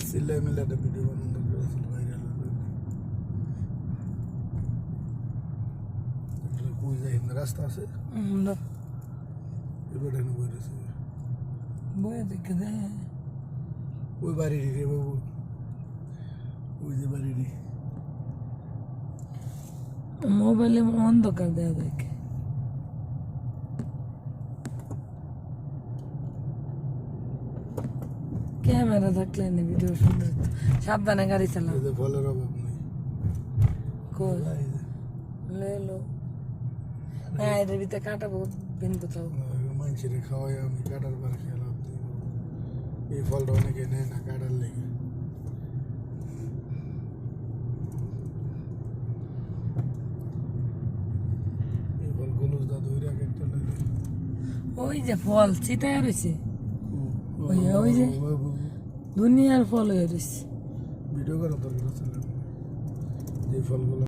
সিলে মিলে একটা ভিডিও বানানো করেছিল ভাইরাল হলো কই যাই না রাস্তা আছে না এবার এনে বইরেছে বয়ে দেখে দে ওই বাড়ি রে বাবু ওই যে বাড়ি রে মোবাইলে অন্ধকার দেয়া দেখে ক্যামেরা থাকলে না ভিডিও সুন্দর সাবধানে গাড়ি চালাও এই যে ফলের অভাব নেই কই এই যে লেলো হ্যাঁ এদের ভিতরে কাটা বহুত বিন্দু তো মানুষের খাওয়াই আমি কাটার বার খেলাম এই ফলটা অনেকে নেয় না কাটার লেগে এই ফল গোলুস দা ধরে একটা নেয় ওই যে ফল চিটায় রয়েছে ওই যে দুনিয়ার ফল হয়ে রয়েছে ভিডিও করা দরকার ছিল যে ফলগুলো